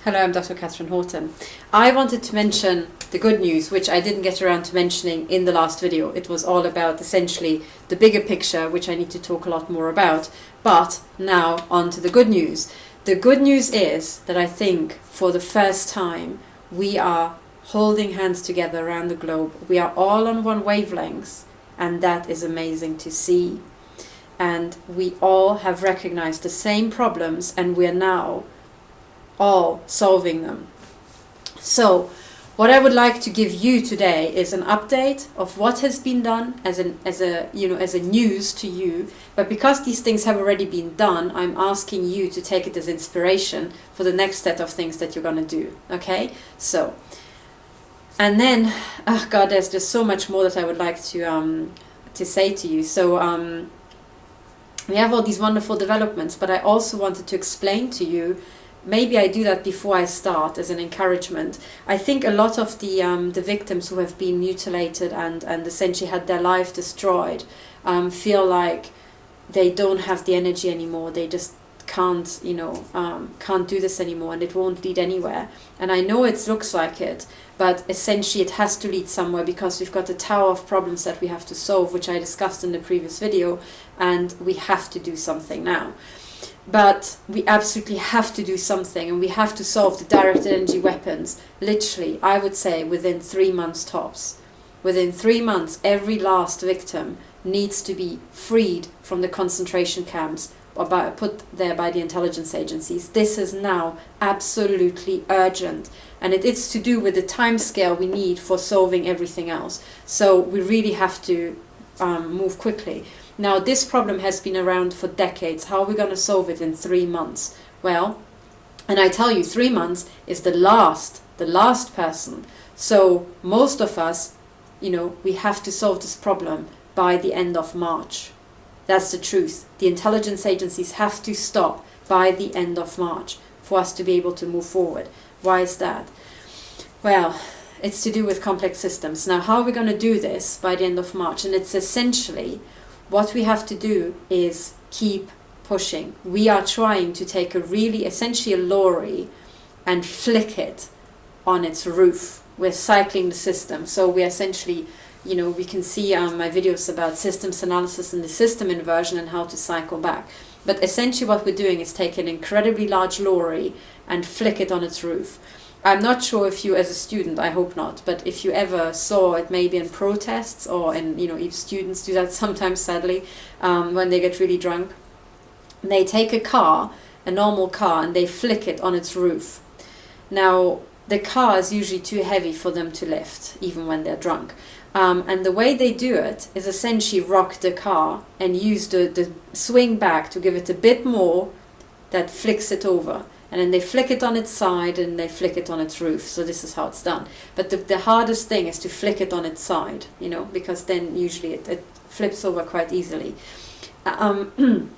Hello, I'm Dr. Katherine Horton. I wanted to mention the good news, which I didn't get around to mentioning in the last video. It was all about essentially the bigger picture, which I need to talk a lot more about. But now on to the good news. The good news is that I think for the first time we are holding hands together around the globe. We are all on one wavelength, and that is amazing to see. And we all have recognized the same problems, and we are now all solving them. So what I would like to give you today is an update of what has been done as a news to you. But because these things have already been done, I'm asking you to take it as inspiration for the next set of things that you're going to do. Okay? So, and then, oh God, there's just so much more that I would like to say to you. So we have all these wonderful developments, but I also wanted to explain to you. Maybe I do that before I start as an encouragement. I think a lot of the victims who have been mutilated and essentially had their life destroyed feel like they don't have the energy anymore. They just can't do this anymore, and it won't lead anywhere. And I know it looks like it, but essentially it has to lead somewhere, because we've got a tower of problems that we have to solve, which I discussed in the previous video, and we have to do something now. But we absolutely have to do something, and we have to solve the directed energy weapons, literally, I would say, within 3 months tops. Within 3 months, every last victim needs to be freed from the concentration camps or put there by the intelligence agencies. This is now absolutely urgent, and it is to do with the time scale we need for solving everything else. So we really have to move quickly. Now, this problem has been around for decades. How are we going to solve it in 3 months? Well, and I tell you, 3 months is the last person. So most of us, we have to solve this problem by the end of March. That's the truth. The intelligence agencies have to stop by the end of March for us to be able to move forward. Why is that? Well, it's to do with complex systems. Now, how are we going to do this by the end of March? And it's essentially, what we have to do is keep pushing. We are trying to take essentially a lorry and flick it on its roof. We're cycling the system. So we essentially, we can see my videos about systems analysis and the system inversion and how to cycle back. But essentially what we're doing is take an incredibly large lorry and flick it on its roof. I'm not sure if you, as a student, I hope not, but if you ever saw it maybe in protests, or if students do that sometimes, sadly, when they get really drunk, they take a normal car, and they flick it on its roof. Now, the car is usually too heavy for them to lift, even when they're drunk. And the way they do it is essentially rock the car and use the swing back to give it a bit more that flicks it over. And then they flick it on its side, and they flick it on its roof. So this is how it's done. But the hardest thing is to flick it on its side, because then usually it flips over quite easily. And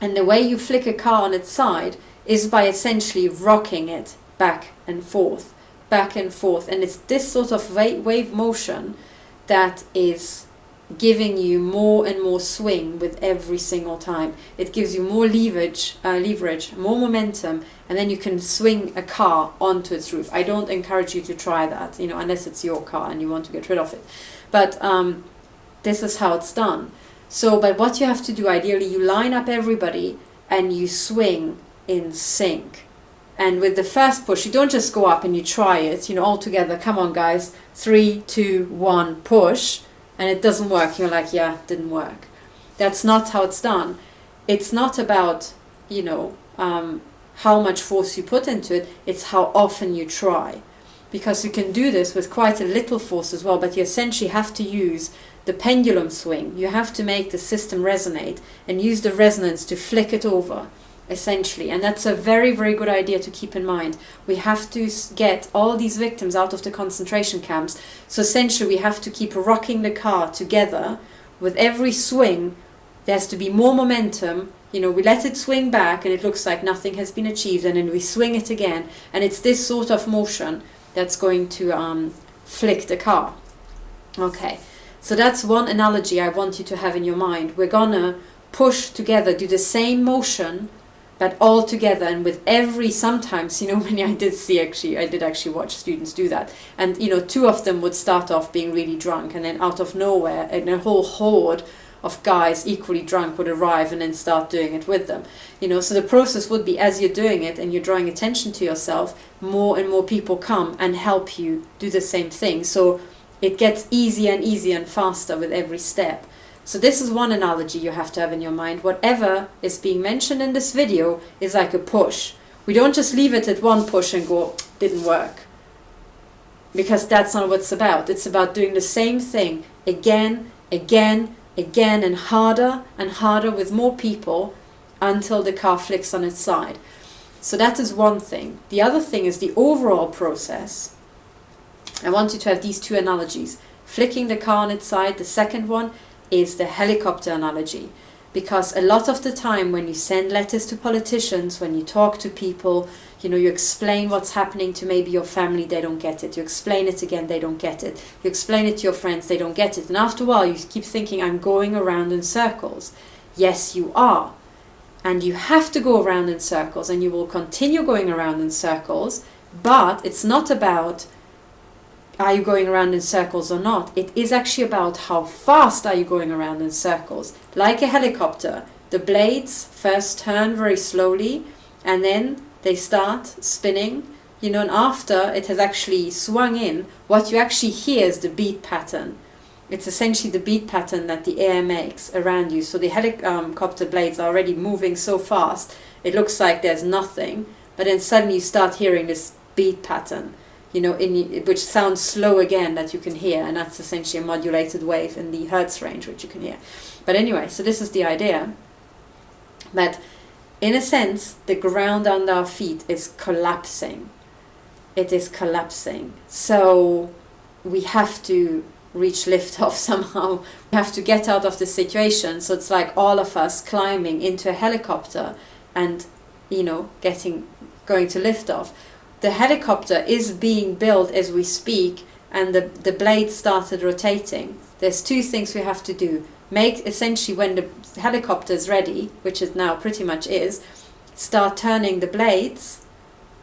the way you flick a car on its side is by essentially rocking it back and forth. And it's this sort of wave motion that is giving you more and more swing with every single time. It gives you more leverage, more momentum, and then you can swing a car onto its roof. I don't encourage you to try that, unless it's your car and you want to get rid of it. But this is how it's done. So, but what you have to do, ideally, you line up everybody and you swing in sync. And with the first push, you don't just go up and you try it, all together. Come on, guys. 3, 2, 1, push. And it doesn't work. You're like, yeah, didn't work. That's not how it's done. It's not about, how much force you put into it. It's how often you try. Because you can do this with quite a little force as well, but you essentially have to use the pendulum swing. You have to make the system resonate and use the resonance to flick it over, essentially. And that's a very, very good idea to keep in mind. We have to get all these victims out of the concentration camps. So essentially we have to keep rocking the car together. With every swing, there has to be more momentum. We let it swing back and it looks like nothing has been achieved, and then we swing it again. And it's this sort of motion that's going to flick the car. Okay, so that's one analogy I want you to have in your mind. We're gonna push together, do the same motion but all together and with every, sometimes, when I did actually watch students do that. And, two of them would start off being really drunk, and then out of nowhere, and a whole horde of guys equally drunk would arrive and then start doing it with them. So the process would be, as you're doing it and you're drawing attention to yourself, more and more people come and help you do the same thing. So it gets easier and easier and faster with every step. So this is one analogy you have to have in your mind. Whatever is being mentioned in this video is like a push. We don't just leave it at one push and go, didn't work. Because that's not what it's about. It's about doing the same thing again, again, again, and harder with more people until the car flicks on its side. So that is one thing. The other thing is the overall process. I want you to have these two analogies. Flicking the car on its side. The second one is the helicopter analogy, because a lot of the time when you send letters to politicians, when you talk to people, you explain what's happening to maybe your family, they don't get it. You explain it again, they don't get it. You explain it to your friends, they don't get it. And after a while you keep thinking, I'm going around in circles. Yes, you are. And you have to go around in circles, and you will continue going around in circles, but it's not about are you going around in circles or not. It is actually about how fast are you going around in circles. Like a helicopter, the blades first turn very slowly and then they start spinning, and after it has actually swung in, what you actually hear is the beat pattern. It's essentially the beat pattern that the air makes around you. So the helicopter blades are already moving so fast, it looks like there's nothing, but then suddenly you start hearing this beat pattern. Which sounds slow again, that you can hear, and that's essentially a modulated wave in the hertz range, which you can hear. But anyway, so this is the idea, that in a sense, the ground under our feet is collapsing. It is collapsing. So we have to reach liftoff somehow. We have to get out of the situation. So it's like all of us climbing into a helicopter and, going to liftoff. The helicopter is being built as we speak, and the blades started rotating. There's two things we have to do. Essentially, when the helicopter is ready, which it now pretty much is, start turning the blades,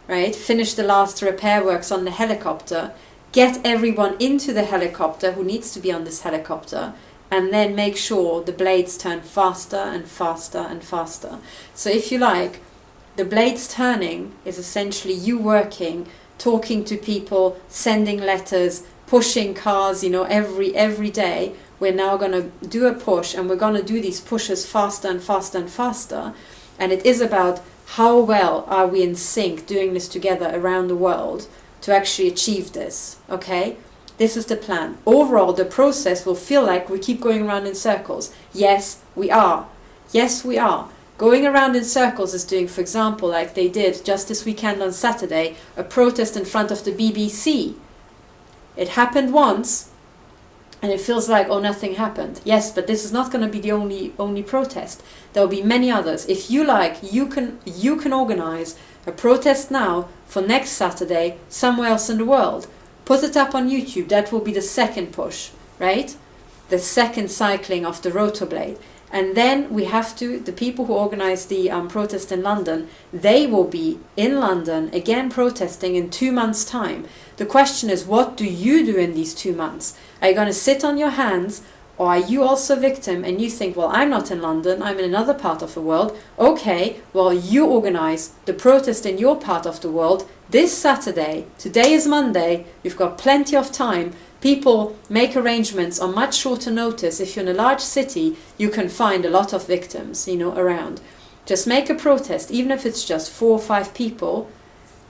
right? Finish the last repair works on the helicopter, get everyone into the helicopter who needs to be on this helicopter, and then make sure the blades turn faster and faster and faster. So if you like, the blades turning is essentially you working, talking to people, sending letters, pushing cars, every day. We're now going to do a push, and we're going to do these pushes faster and faster and faster. And it is about how well are we in sync doing this together around the world to actually achieve this, okay? This is the plan. Overall, the process will feel like we keep going around in circles. Yes, we are. Yes, we are. Going around in circles is doing, for example, like they did just this weekend on Saturday, a protest in front of the BBC. It happened once, and it feels like, oh, nothing happened. Yes, but this is not going to be the only protest. There will be many others. If you like, you can organize a protest now for next Saturday somewhere else in the world. Put it up on YouTube. That will be the second push, right? The second cycling of the rotor blade. And then we have to, the people who organize the protest in London, they will be in London again protesting in 2 months' time. The question is, what do you do in these 2 months? Are you going to sit on your hands, or are you also a victim and you think, well, I'm not in London, I'm in another part of the world. Okay, well, you organize the protest in your part of the world this Saturday. Today is Monday, you've got plenty of time. People make arrangements on much shorter notice. If you're in a large city, you can find a lot of victims, around. Just make a protest, even if it's just 4 or 5 people.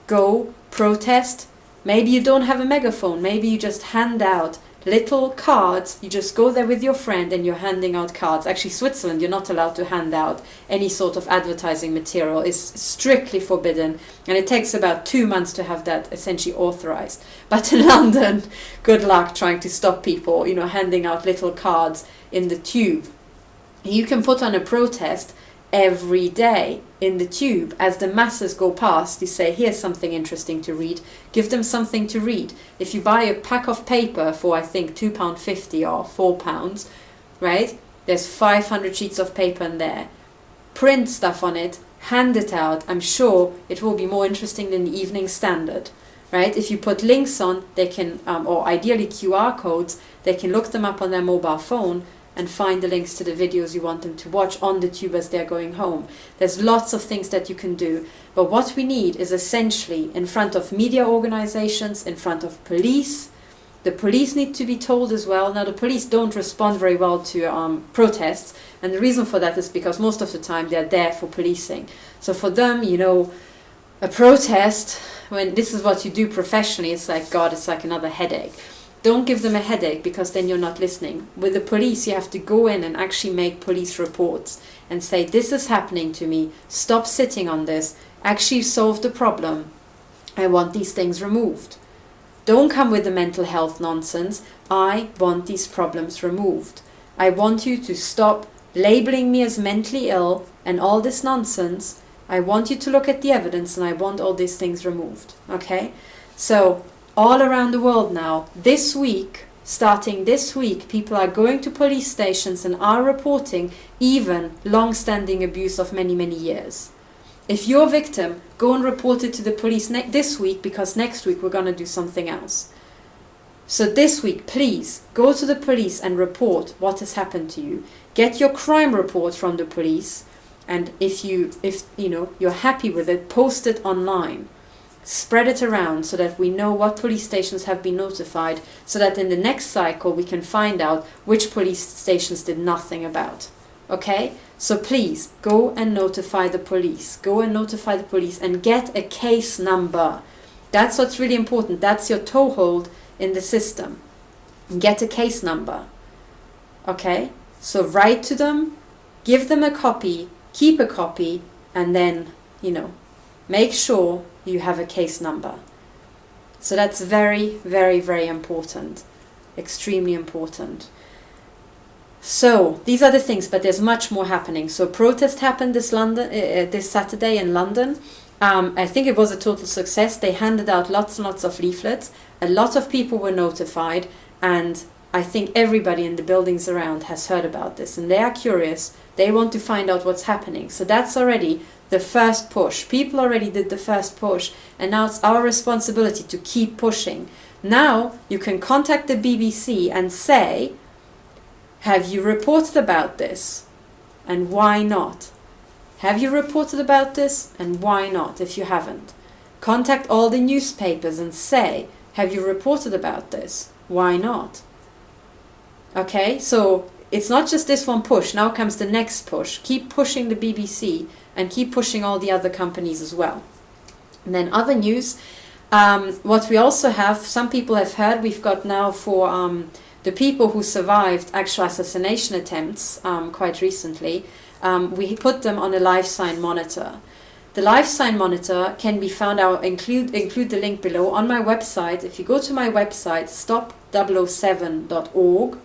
Go, protest. Maybe you don't have a megaphone. Maybe you just hand out little cards. You just go there with your friend and you're handing out cards. Actually, Switzerland, you're not allowed to hand out any sort of advertising material. It's strictly forbidden, and it takes about 2 months to have that essentially authorized. But in London, good luck trying to stop people, handing out little cards in the tube. You can put on a protest every day in the tube. As the masses go past, you say, here's something interesting to read. Give them something to read. If you buy a pack of paper for, I think, £2.50 or £4, right? There's 500 sheets of paper in there. Print stuff on it, hand it out. I'm sure it will be more interesting than the Evening Standard, right? If you put links on, they can, or ideally QR codes, they can look them up on their mobile phone and find the links to the videos you want them to watch on the tube as they're going home. There's lots of things that you can do, but what we need is essentially in front of media organizations, in front of police. The police need to be told as well. Now, the police don't respond very well to protests, and the reason for that is because most of the time they're there for policing. So for them, you know, a protest, when this is what you do professionally, it's like, God, it's like another headache. Don't give them a headache, because then you're not listening. With the police, you have to go in and actually make police reports and say, this is happening to me, stop sitting on this, actually solve the problem. I want these things removed. Don't come with the mental health nonsense. I want these problems removed. I want you to stop labeling me as mentally ill and all this nonsense. I want you to look at the evidence, and I want all these things removed. Okay? So, all around the world now, this week, starting this week, people are going to police stations and are reporting even long-standing abuse of many, many years. If you're a victim, go and report it to the police this week, because next week we're going to do something else. So this week, please, go to the police and report what has happened to you. Get your crime report from the police, and if you know you're happy with it, post it online. Spread it around so that we know what police stations have been notified, so that in the next cycle we can find out which police stations did nothing about. Okay? So please, go and notify the police. Go and notify the police and get a case number. That's what's really important. That's your toehold in the system. Get a case number. Okay? So write to them, give them a copy, keep a copy, and then, you know, make sure you have a case number. So that's very, very, very important. Extremely important. So these are the things, but there's much more happening. So protest happened this Saturday in London. I think it was a total success. They handed out lots and lots of leaflets. A lot of people were notified, and I think everybody in the buildings around has heard about this, and they are curious. They want to find out what's happening. So that's already the first push. People already did the first push, and now it's our responsibility to keep pushing. Now you can contact the BBC and say, have you reported about this? And why not? Have you reported about this? And why not, if you haven't? Contact all the newspapers and say, have you reported about this? Why not? Okay, so it's not just this one push. Now comes the next push. Keep pushing the BBC and keep pushing all the other companies as well. And then other news, what we also have, some people have heard, we've got now for the people who survived actual assassination attempts quite recently, we put them on a life sign monitor. The life sign monitor can be found, I'll include the link below on my website. If you go to my website, stop007.org,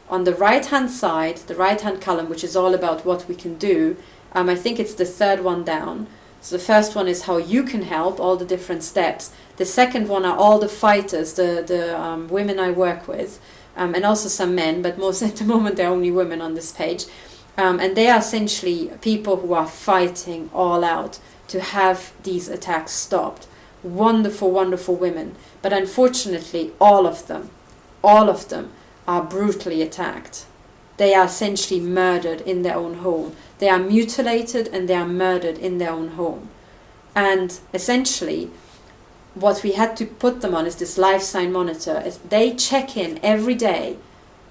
on the right hand side, the right hand column, which is all about what we can do, I think it's the third one down. So the first one is how you can help, all the different steps. The second one are all the fighters, the women I work with, and also some men, but most at the moment they're only women on this page. And they are essentially people who are fighting all out to have these attacks stopped. Wonderful, wonderful women. But unfortunately, all of them are brutally attacked. They are essentially murdered in their own home. They are mutilated and they are murdered in their own home. And essentially, what we had to put them on is this life sign monitor. They check in every day,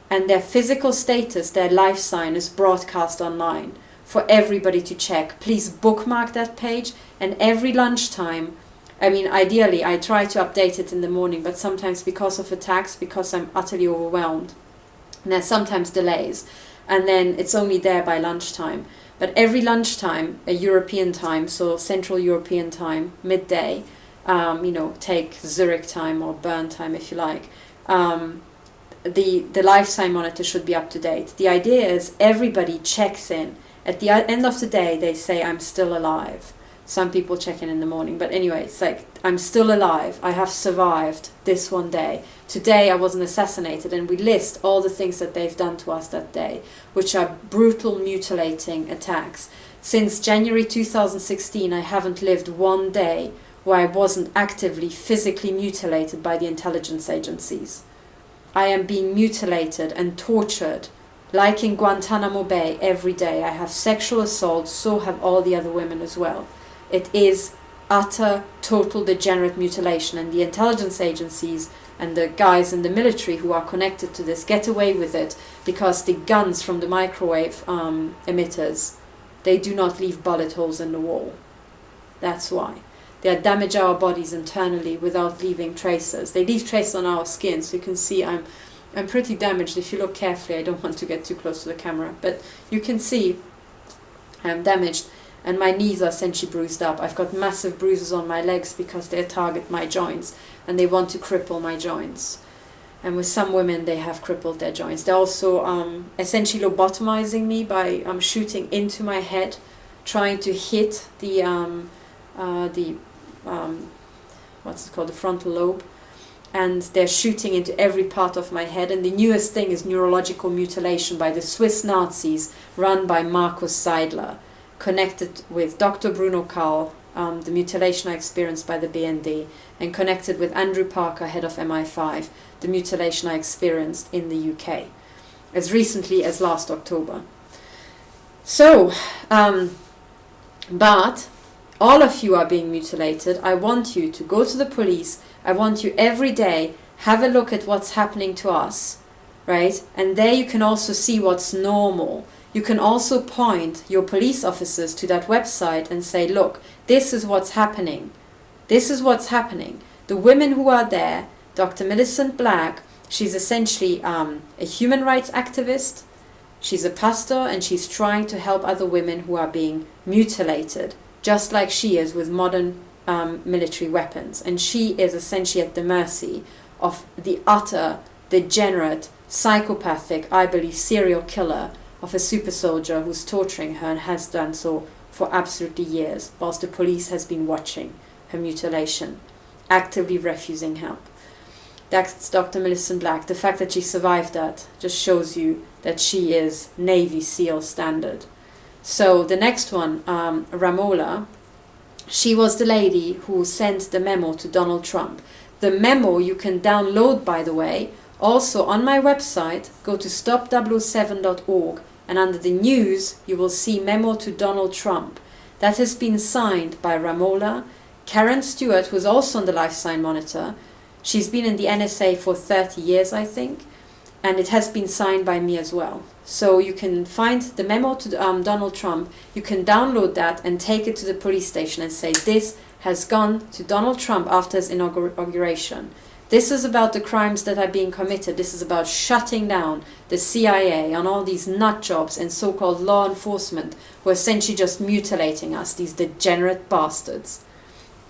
and their physical status, their life sign, is broadcast online for everybody to check. Please bookmark that page, and every lunchtime, I mean, ideally, I try to update it in the morning, but sometimes because of attacks, because I'm utterly overwhelmed, and there's sometimes delays, and then it's only there by lunchtime. But every lunchtime, a European time, so Central European time, midday, take Zurich time or Bern time if you like, the life sign monitor should be up to date. The idea is everybody checks in. At the end of the day, they say, I'm still alive. Some people check in the morning, but anyway, it's like, I'm still alive. I have survived this one day. Today I wasn't assassinated, and we list all the things that they've done to us that day, which are brutal, mutilating attacks. Since January 2016, I haven't lived one day where I wasn't actively physically mutilated by the intelligence agencies. I am being mutilated and tortured, like in Guantanamo Bay, every day. I have sexual assault, so have all the other women as well. It is utter, total degenerate mutilation, and the intelligence agencies and the guys in the military who are connected to this get away with it because the guns from the microwave emitters, they do not leave bullet holes in the wall. That's why. They damage our bodies internally without leaving traces. They leave traces on our skin, so you can see I'm pretty damaged. If you look carefully, I don't want to get too close to the camera, but you can see I'm damaged, and my knees are essentially bruised up. I've got massive bruises on my legs because they target my joints, and they want to cripple my joints. And with some women, they have crippled their joints. They're also essentially lobotomizing me by shooting into my head, trying to hit the what's it called, the frontal lobe, and they're shooting into every part of my head. And the newest thing is neurological mutilation by the Swiss Nazis run by Markus Seidler, connected with Dr. Bruno Kahl, the mutilation I experienced by the BND, and connected with Andrew Parker, head of MI5, the mutilation I experienced in the UK, as recently as last October. So, but all of you are being mutilated. I want you to go to the police. I want you every day, have a look at what's happening to us, right? And there you can also see what's normal. You can also point your police officers to that website and say, look, this is what's happening. This is what's happening. The women who are there, Dr. Millicent Black, she's essentially a human rights activist. She's a pastor, and she's trying to help other women who are being mutilated, just like she is with modern military weapons. And she is essentially at the mercy of the utter, degenerate, psychopathic, I believe, serial killer of a super soldier who's torturing her and has done so for absolutely years, whilst the police has been watching her mutilation, actively refusing help. That's Dr. Millicent Black. The fact that she survived that just shows you that she is Navy SEAL standard. So the next one, Ramola, she was the lady who sent the memo to Donald Trump. The memo you can download, by the way, also on my website. Go to stop007.org, and under the news you will see memo to Donald Trump. That has been signed by Ramola, Karen Stewart, who is also on the Life Sign Monitor. She's been in the NSA for 30 years, I think, and it has been signed by me as well. So you can find the memo to Donald Trump, you can download that and take it to the police station and say, this has gone to Donald Trump after his inauguration. This is about the crimes that are being committed. This is about shutting down the CIA on all these nut jobs and so-called law enforcement who are essentially just mutilating us, these degenerate bastards.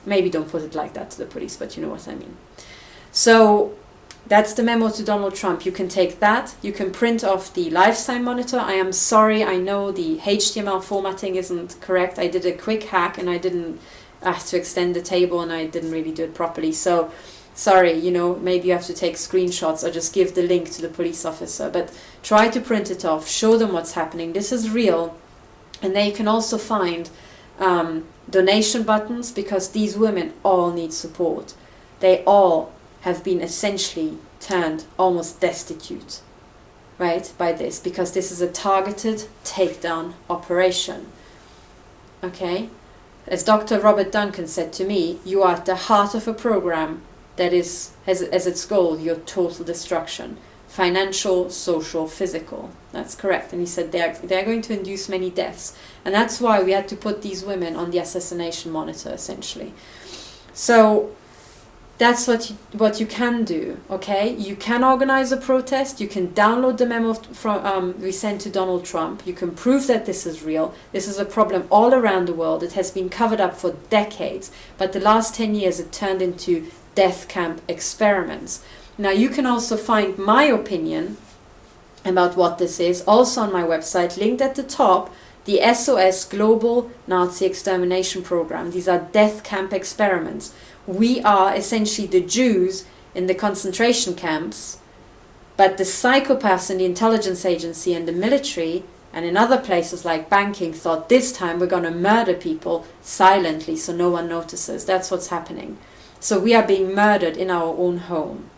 Maybe don't put it like that to the police, but you know what I mean. So that's the memo to Donald Trump. You can take that. You can print off the Life Sign Monitor. I am sorry, I know the HTML formatting isn't correct. I did a quick hack and I didn't have to extend the table and I didn't really do it properly. So sorry, you know, maybe you have to take screenshots or just give the link to the police officer. But try to print it off. Show them what's happening. This is real. And then you can also find donation buttons, because these women all need support. They all have been essentially turned almost destitute, right, by this, because this is a targeted takedown operation. Okay? As Dr. Robert Duncan said to me, you are at the heart of a program that has as its goal your total destruction. Financial, social, physical. That's correct. And he said they're going to induce many deaths. And that's why we had to put these women on the assassination monitor, essentially. So that's what you can do, okay? You can organize a protest. You can download the memo from we sent to Donald Trump. You can prove that this is real. This is a problem all around the world. It has been covered up for decades. But the last 10 years it turned into death camp experiments. Now you can also find my opinion about what this is also on my website, linked at the top, the SOS Global Nazi Extermination Program. These are death camp experiments. We are essentially the Jews in the concentration camps, but the psychopaths in the intelligence agency and the military, And in other places like banking thought, this time we're going to murder people silently so no one notices. That's what's happening. So we are being murdered in our own home.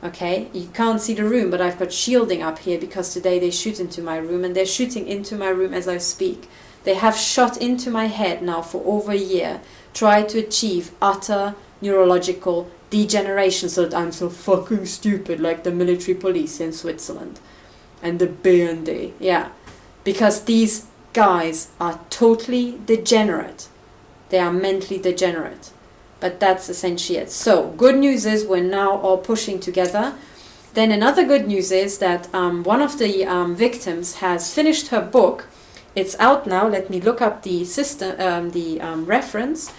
Okay, you can't see the room, but I've got shielding up here because today they shoot into my room, and they're shooting into my room as I speak. They have shot into my head now for over a year, tried to achieve utter neurological degeneration so that I'm so fucking stupid, like the military police in Switzerland and the BND. Yeah, because these guys are totally degenerate. They are mentally degenerate. But that's essentially it. So, good news is we're now all pushing together. Then another good news is that one of the victims has finished her book. It's out now. Let me look up the reference.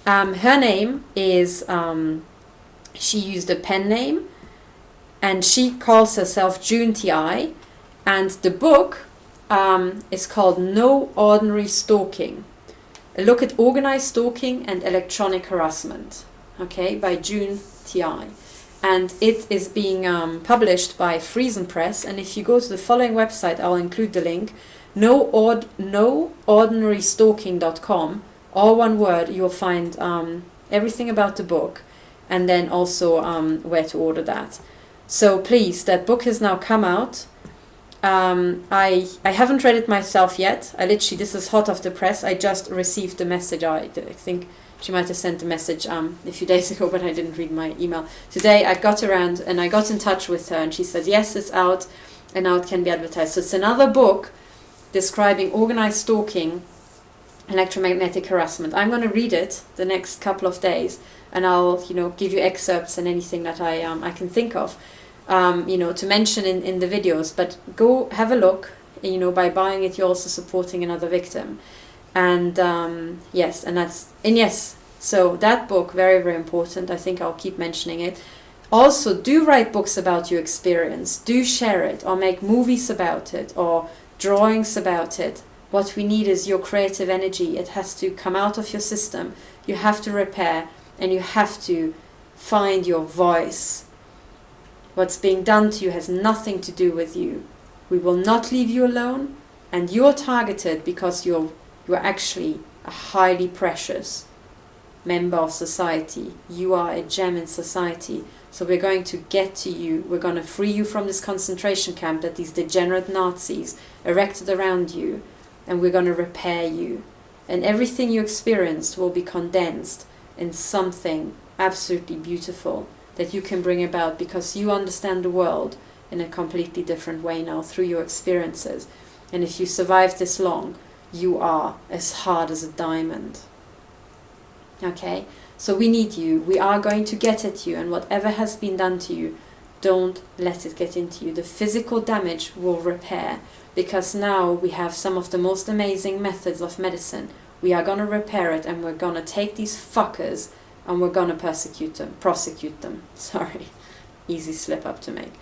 Her name is, she used a pen name, and she calls herself June T.I. And the book is called No Ordinary Stalking. A look at organized stalking and electronic harassment, okay, by June T.I. And it is being published by Friesen Press. And if you go to the following website, I'll include the link, noordinarystalking.com, all one word. You'll find everything about the book, and then also where to order that. So please, that book has now come out. I haven't read it myself yet. This is hot off the press. I just received the message. I think she might have sent a message a few days ago, but I didn't read my email. Today I got around and I got in touch with her, and she said, yes, it's out, and now it can be advertised. So it's another book describing organized stalking, electromagnetic harassment. I'm going to read it the next couple of days, and I'll give you excerpts and anything that I can think of. To mention in the videos, but go have a look. By buying it, you're also supporting another victim. And yes, so that book, very, very important. I think I'll keep mentioning it. Also, do write books about your experience. Do share it, or make movies about it, or drawings about it. What we need is your creative energy. It has to come out of your system. You have to repair, and you have to find your voice. What's being done to you has nothing to do with you. We will not leave you alone, and you're targeted because you're actually a highly precious member of society. You are a gem in society. So we're going to get to you. We're going to free you from this concentration camp that these degenerate Nazis erected around you, and we're going to repair you. And everything you experienced will be condensed in something absolutely beautiful that you can bring about, because you understand the world in a completely different way now through your experiences. And if you survive this long, you are as hard as a diamond. Okay? So we need you. We are going to get at you, and whatever has been done to you, don't let it get into you. The physical damage will repair, because now we have some of the most amazing methods of medicine. We are going to repair it, and we're going to take these fuckers and we're going to prosecute them. Sorry, easy slip up to make.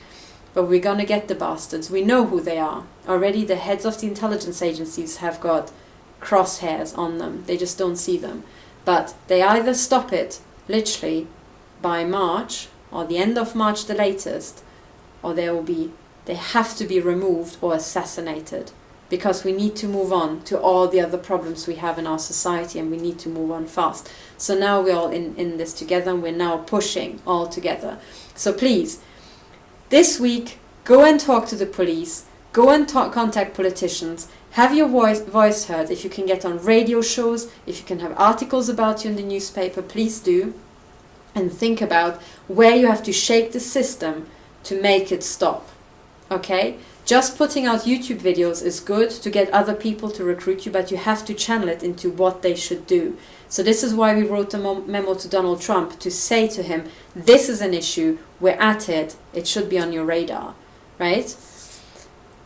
But we're going to get the bastards. We know who they are. Already the heads of the intelligence agencies have got crosshairs on them. They just don't see them. But they either stop it, literally, by March, or the end of March the latest, or they have to be removed or assassinated. Because we need to move on to all the other problems we have in our society, and we need to move on fast. So now we're all in this together, and we're now pushing all together. So please, this week, go and talk to the police, go and contact politicians, have your voice heard. If you can get on radio shows, if you can have articles about you in the newspaper, please do. And think about where you have to shake the system to make it stop. Okay? Just putting out YouTube videos is good to get other people to recruit you, but you have to channel it into what they should do. So this is why we wrote a memo to Donald Trump to say to him, this is an issue, we're at it, it should be on your radar, right?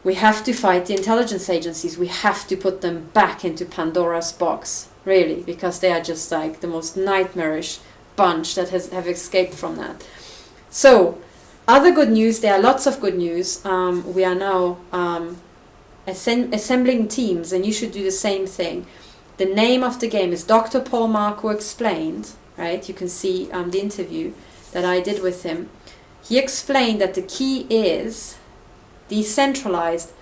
We have to fight the intelligence agencies, we have to put them back into Pandora's box, really, because they are just like the most nightmarish bunch that have escaped from that. So, other good news, there are lots of good news. We are now assembling teams, and you should do the same thing. The name of the game is Dr. Paul Marco Explained, right? You can see the interview that I did with him. He explained that the key is decentralized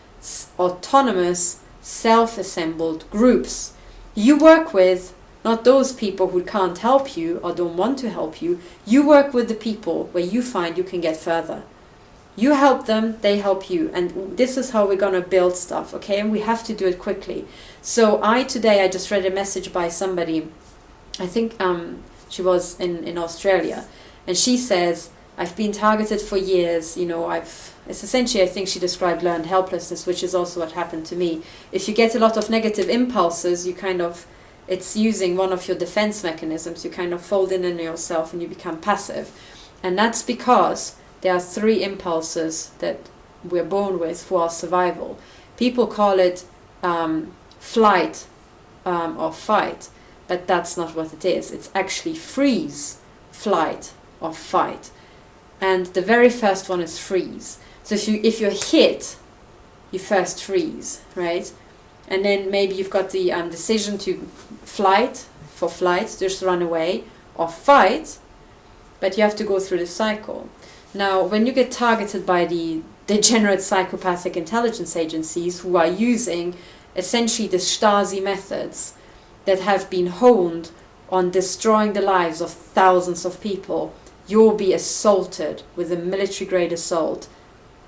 autonomous, self-assembled groups. You work with not those people who can't help you or don't want to help you. You work with the people where you find you can get further. You help them, they help you. And this is how we're going to build stuff, okay? And we have to do it quickly. So today I just read a message by somebody, I think she was in Australia. And she says, I've been targeted for years, it's essentially, I think she described learned helplessness, which is also what happened to me. If you get a lot of negative impulses, it's using one of your defense mechanisms. You kind of fold in yourself and you become passive. And that's because there are 3 impulses that we're born with for our survival. People call it flight or fight, but that's not what it is. It's actually freeze, flight, or fight. And the very first one is freeze. So if you're hit, you first freeze, right? And then maybe you've got the decision to flight, just run away, or fight, but you have to go through the cycle. Now, when you get targeted by the degenerate psychopathic intelligence agencies who are using essentially the Stasi methods that have been honed on destroying the lives of thousands of people, you'll be assaulted with a military-grade assault,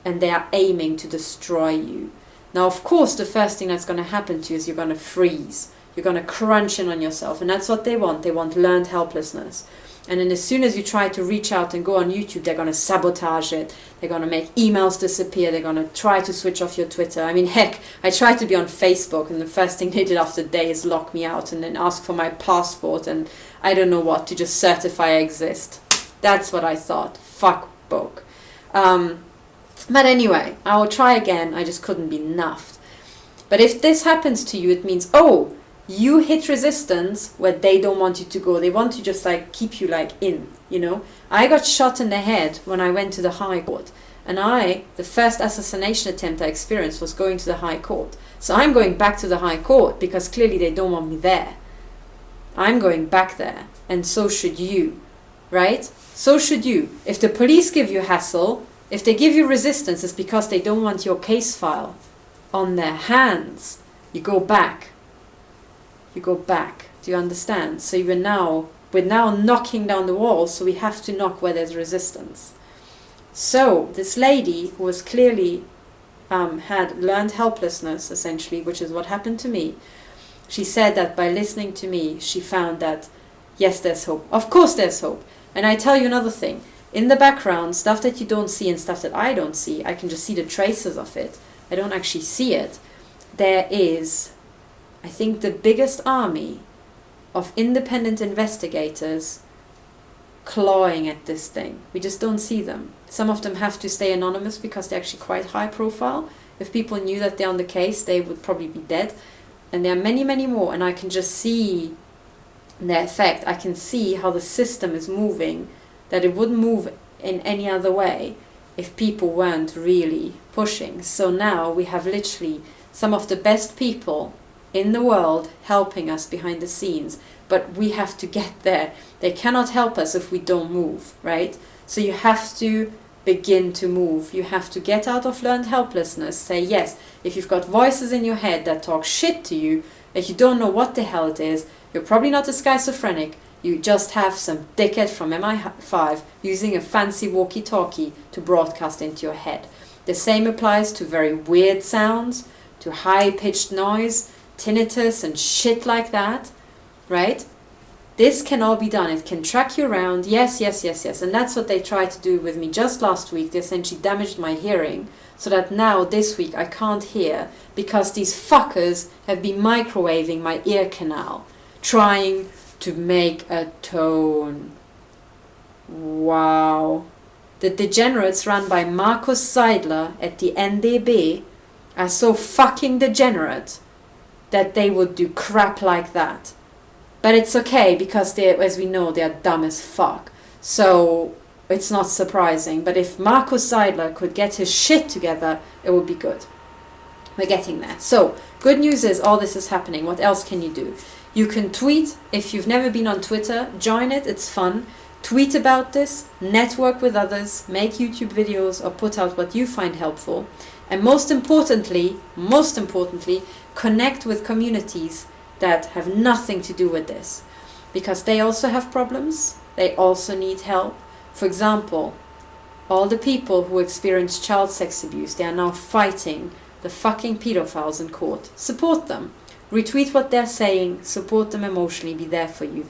and they are aiming to destroy you. Now, of course, the first thing that's going to happen to you is you're going to freeze. You're going to crunch in on yourself, and that's what they want. They want learned helplessness. And then as soon as you try to reach out and go on YouTube, they're going to sabotage it. They're going to make emails disappear. They're going to try to switch off your Twitter. I mean, heck, I tried to be on Facebook, and the first thing they did after a day is lock me out and then ask for my passport and I don't know what to just certify I exist. That's what I thought. Fuck book. But anyway, I will try again. I just couldn't be nuffed. But if this happens to you, it means, you hit resistance where they don't want you to go. They want to just keep you in, I got shot in the head when I went to the High Court. And the first assassination attempt I experienced was going to the High Court. So I'm going back to the High Court because clearly they don't want me there. I'm going back there. And so should you, right? So should you. If the police give you hassle, if they give you resistance, it's because they don't want your case file on their hands. You go back. You go back. Do you understand? So we're now knocking down the walls, so we have to knock where there's resistance. So this lady who was clearly had learned helplessness, essentially, which is what happened to me, she said that by listening to me, she found that, yes, there's hope. Of course there's hope. And I tell you another thing. In the background, stuff that you don't see and stuff that I don't see, I can just see the traces of it. I don't actually see it. There is, I think, the biggest army of independent investigators clawing at this thing. We just don't see them. Some of them have to stay anonymous because they're actually quite high profile. If people knew that they're on the case, they would probably be dead. And there are many, many more, and I can just see their effect. I can see how the system is moving, that it wouldn't move in any other way if people weren't really pushing. So now we have literally some of the best people in the world helping us behind the scenes, but we have to get there. They cannot help us if we don't move, right? So you have to begin to move. You have to get out of learned helplessness. Say yes. If you've got voices in your head that talk shit to you, that you don't know what the hell it is, you're probably not a schizophrenic. You just have some dickhead from MI5 using a fancy walkie-talkie to broadcast into your head. The same applies to very weird sounds, to high-pitched noise, tinnitus and shit like that, right? This can all be done. It can track you around. Yes, yes, yes, yes. And that's what they tried to do with me just last week. They essentially damaged my hearing so that now this week I can't hear because these fuckers have been microwaving my ear canal, trying to make a tone. Wow. The degenerates run by Markus Seidler at the NDB are so fucking degenerate that they would do crap like that. But it's okay because they, as we know, they are dumb as fuck. So it's not surprising. But if Markus Seidler could get his shit together, it would be good. We're getting there. So good news is all this is happening. What else can you do? You can tweet. If you've never been on Twitter, join it. It's fun. Tweet about this, network with others, make YouTube videos or put out what you find helpful. And most importantly, connect with communities that have nothing to do with this. Because they also have problems, they also need help. For example, all the people who experience child sex abuse, they are now fighting the fucking pedophiles in court. Support them. Retweet what they're saying, support them emotionally, be there for you,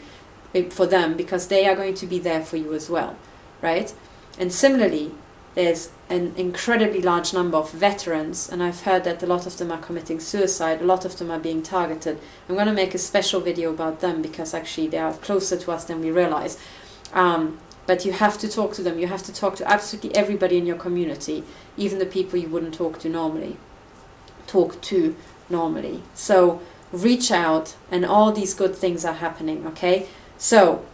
for them, because they are going to be there for you as well, right? And similarly, there's an incredibly large number of veterans, and I've heard that a lot of them are committing suicide, a lot of them are being targeted. I'm going to make a special video about them because actually they are closer to us than we realize. But you have to talk to them. You have to talk to absolutely everybody in your community, even the people you wouldn't talk to normally. So reach out, and all these good things are happening, okay? So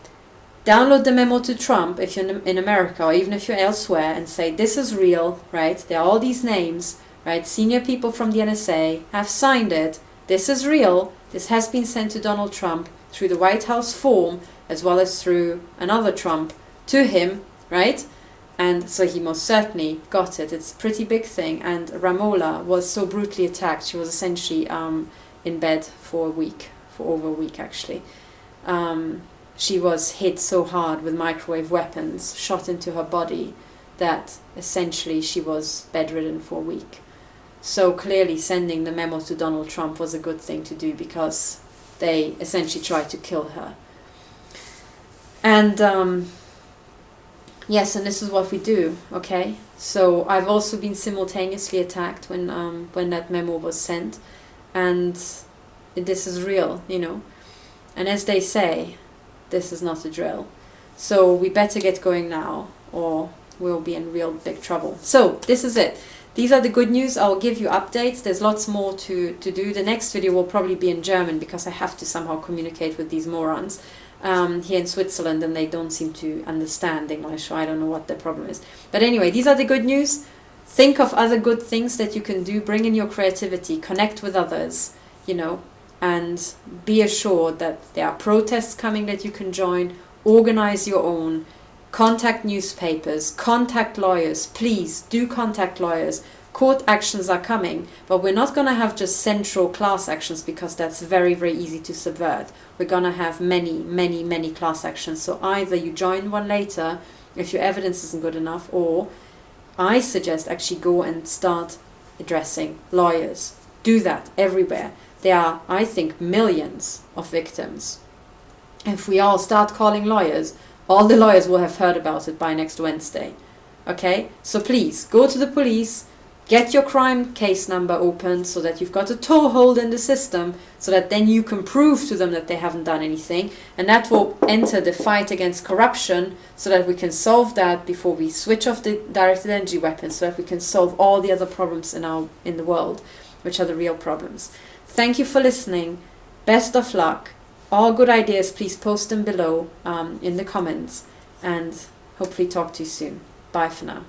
download the memo to Trump if you're in America, or even if you're elsewhere, and say this is real, right? There are all these names, right? Senior people from the NSA have signed it. This is real. This has been sent to Donald Trump through the White House form, as well as through another Trump to him, right? And so he most certainly got it. It's a pretty big thing. And Ramola was so brutally attacked. She was essentially in bed for over a week actually. She was hit so hard with microwave weapons, shot into her body, that essentially she was bedridden for a week. So clearly sending the memo to Donald Trump was a good thing to do, because they essentially tried to kill her. And yes, and this is what we do, okay? So I've also been simultaneously attacked when that memo was sent, and this is real, you know. And as they say, this is not a drill. So we better get going now, or we'll be in real big trouble. So this is it. These are the good news. I'll give you updates. There's lots more to do. The next video will probably be in German, because I have to somehow communicate with these morons here in Switzerland, and they don't seem to understand English, so I don't know what their problem is. But anyway, these are the good news. Think of other good things that you can do. Bring in your creativity. Connect with others, you know, and be assured that there are protests coming that you can join. Organize your own. Contact newspapers. Contact lawyers. Please do contact lawyers. Court actions are coming, but we're not going to have just central class actions, because that's very, very easy to subvert. We're going to have many, many, many class actions. So either you join one later if your evidence isn't good enough, or I suggest actually go and start addressing lawyers. Do that everywhere. There are, I think, millions of victims. If we all start calling lawyers, all the lawyers will have heard about it by next Wednesday. Okay? So please, go to the police. Get your crime case number open so that you've got a toehold in the system, so that then you can prove to them that they haven't done anything. And that will enter the fight against corruption, so that we can solve that before we switch off the directed energy weapons, so that we can solve all the other problems in the world, which are the real problems. Thank you for listening. Best of luck. All good ideas, please post them below in the comments, and hopefully talk to you soon. Bye for now.